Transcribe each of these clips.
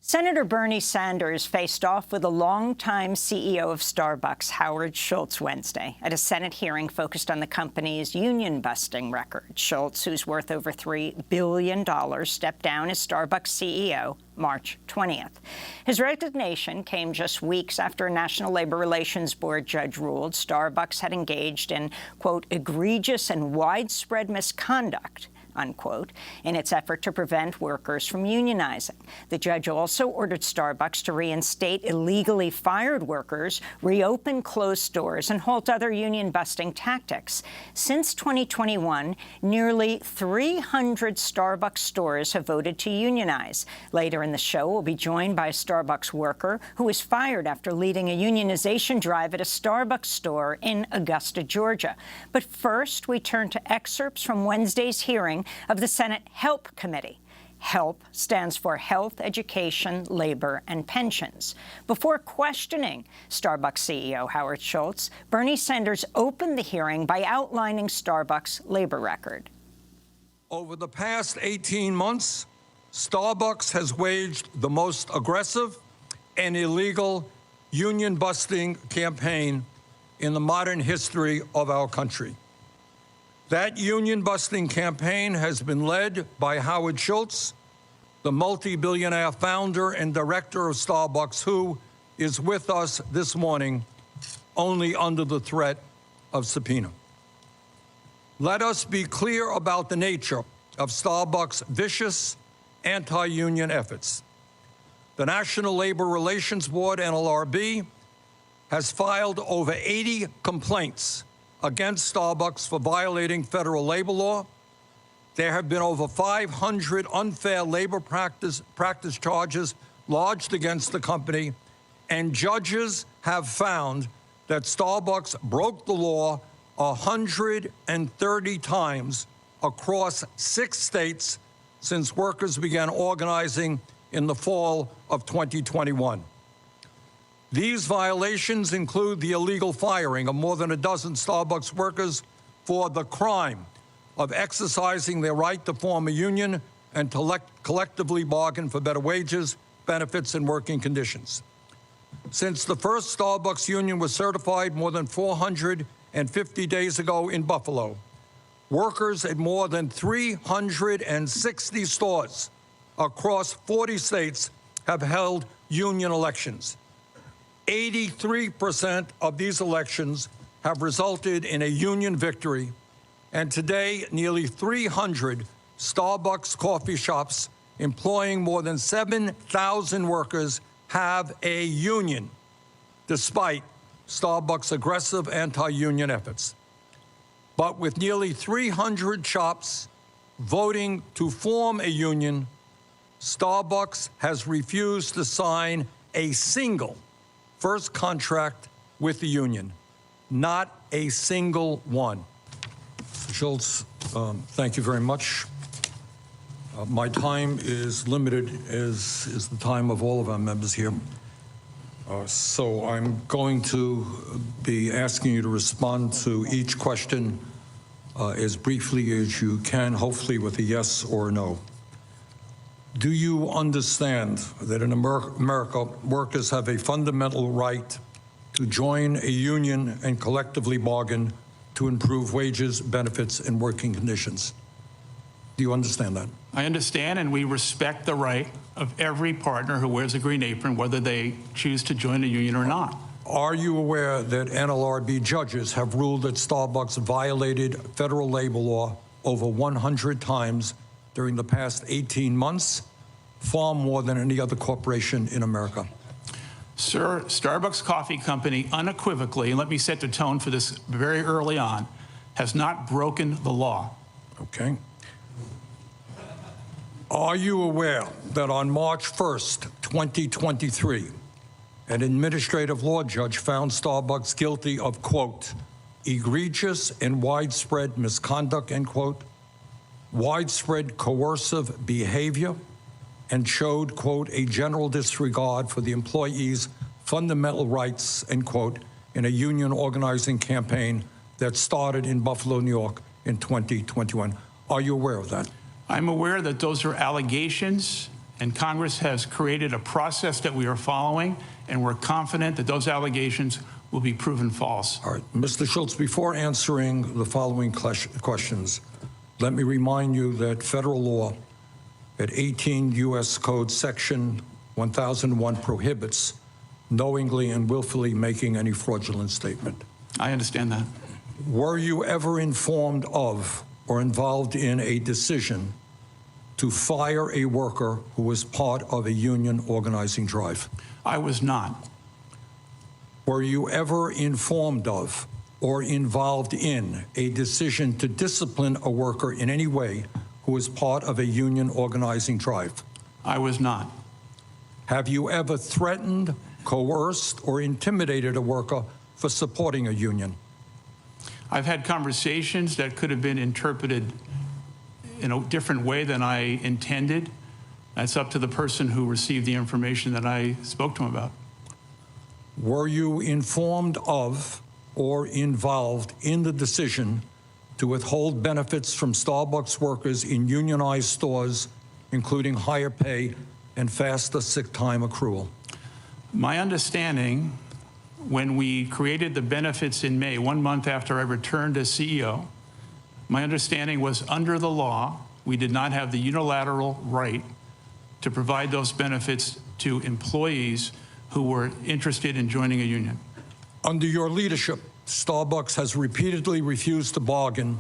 Senator Bernie Sanders faced off with a longtime CEO of Starbucks, Howard Schultz, Wednesday at a Senate hearing focused on the company's union-busting record. Schultz, who's worth over $3 billion, stepped down as Starbucks CEO March 20th. His resignation came just weeks after a National Labor Relations Board judge ruled Starbucks had engaged in, quote, egregious and widespread misconduct, unquote, in its effort to prevent workers from unionizing. The judge also ordered Starbucks to reinstate illegally fired workers, reopen closed stores, and halt other union-busting tactics. Since 2021, nearly 300 Starbucks stores have voted to unionize. Later in the show, we'll be joined by a Starbucks worker who was fired after leading a unionization drive at a Starbucks store in Augusta, Georgia. But first, we turn to excerpts from Wednesday's hearing of the Senate HELP Committee. HELP stands for Health, Education, Labor, and Pensions. Before questioning Starbucks CEO Howard Schultz, Bernie Sanders opened the hearing by outlining Starbucks' labor record. Over the past 18 months, Starbucks has waged the most aggressive and illegal union-busting campaign in the modern history of our country. That union-busting campaign has been led by Howard Schultz, the multi-billionaire founder and director of Starbucks, who is with us this morning only under the threat of subpoena. Let us be clear about the nature of Starbucks' vicious anti-union efforts. The National Labor Relations Board, NLRB, has filed over 80 complaints against Starbucks for violating federal labor law. There have been over 500 unfair labor practice charges lodged against the company, and judges have found that Starbucks broke the law 130 times across 6 states since workers began organizing in the fall of 2021. These violations include the illegal firing of more than a dozen Starbucks workers for the crime of exercising their right to form a union and to collectively bargain for better wages, benefits, and working conditions. Since the first Starbucks union was certified more than 450 days ago in Buffalo, workers at more than 360 stores across 40 states have held union elections. 83% of these elections have resulted in a union victory, and today nearly 300 Starbucks coffee shops employing more than 7,000 workers have a union, despite Starbucks' aggressive anti-union efforts. But with nearly 300 shops voting to form a union, Starbucks has refused to sign a single first contract with the union, not a single one. Schultz, thank you very much. My time is limited, as is the time of all of our members here. So I'm going to be asking you to respond to each question as briefly as you can, hopefully with a yes or no. Do you understand that in America, workers have a fundamental right to join a union and collectively bargain to improve wages, benefits, and working conditions? Do you understand that? I understand, and we respect the right of every partner who wears a green apron, whether they choose to join a union or not. Are you aware that NLRB judges have ruled that Starbucks violated federal labor law over 100 times during the past 18 months, far more than any other corporation in America? Sir, Starbucks Coffee Company unequivocally, and let me set the tone for this very early on, has not broken the law. Okay. Are you aware that on March 1st, 2023, an administrative law judge found Starbucks guilty of, quote, egregious and widespread misconduct, end quote, widespread coercive behavior, and showed, quote, a general disregard for the employees' fundamental rights, end quote, in a union organizing campaign that started in Buffalo, New York in 2021. Are you aware of that? I'm aware that those are allegations, And Congress has created a process that we are following, and we're confident that those allegations will be proven false. All right, Mr. Schultz, before answering the following questions, let me remind you that federal law at 18 U.S. Code Section 1001 prohibits knowingly and willfully making any fraudulent statement. I understand that. Were you ever informed of or involved in a decision to fire a worker who was part of a union organizing drive? I was not. Were you ever informed of or involved in a decision to discipline a worker in any way who was part of a union organizing drive? I was not. Have you ever threatened, coerced, or intimidated a worker for supporting a union? I've had conversations that could have been interpreted in a different way than I intended. That's up to the person who received the information that I spoke to him about. Were you informed of or involved in the decision to withhold benefits from Starbucks workers in unionized stores, including higher pay and faster sick time accrual? My understanding, when we created the benefits in May, 1 month after I returned as CEO, my understanding was under the law, we did not have the unilateral right to provide those benefits to employees who were interested in joining a union. Under your leadership, Starbucks has repeatedly refused to bargain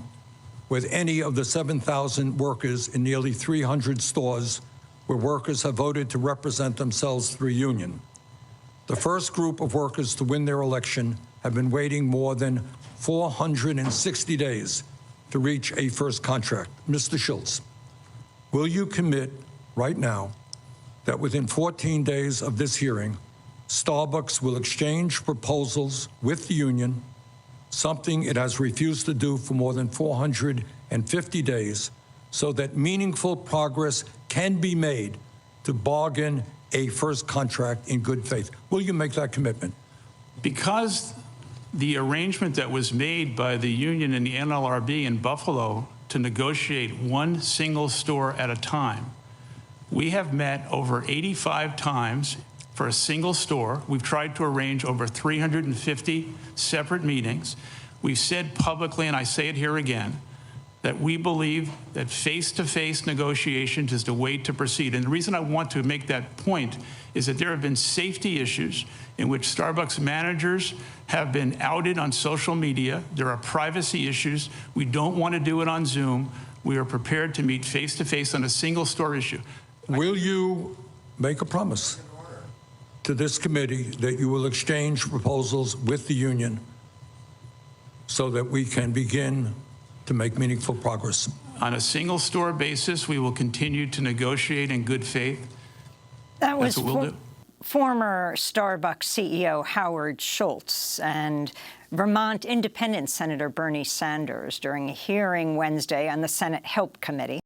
with any of the 7,000 workers in nearly 300 stores where workers have voted to represent themselves through a union. The first group of workers to win their election have been waiting more than 460 days to reach a first contract. Mr. Schultz, will you commit right now that within 14 days of this hearing, Starbucks will exchange proposals with the union, something it has refused to do for more than 450 days, so that meaningful progress can be made to bargain a first contract in good faith? Will you make that commitment? Because the arrangement that was made by the union and the NLRB in Buffalo to negotiate one single store at a time, we have met over 85 times for a single store. We've tried to arrange over 350 separate meetings. We've said publicly, and I say it here again, that we believe that face-to-face negotiations is the way to proceed. And the reason I want to make that point is that there have been safety issues in which Starbucks managers have been outed on social media. There are privacy issues. We don't want to do it on Zoom. We are prepared to meet face-to-face on a single store issue. Will you make a promise to this committee that you will exchange proposals with the union so that we can begin to make meaningful progress? On a single store basis, we will continue to negotiate in good faith. That was That's what we'll do. Former Starbucks CEO Howard Schultz and Vermont Independent Senator Bernie Sanders during a hearing Wednesday on the Senate Help Committee.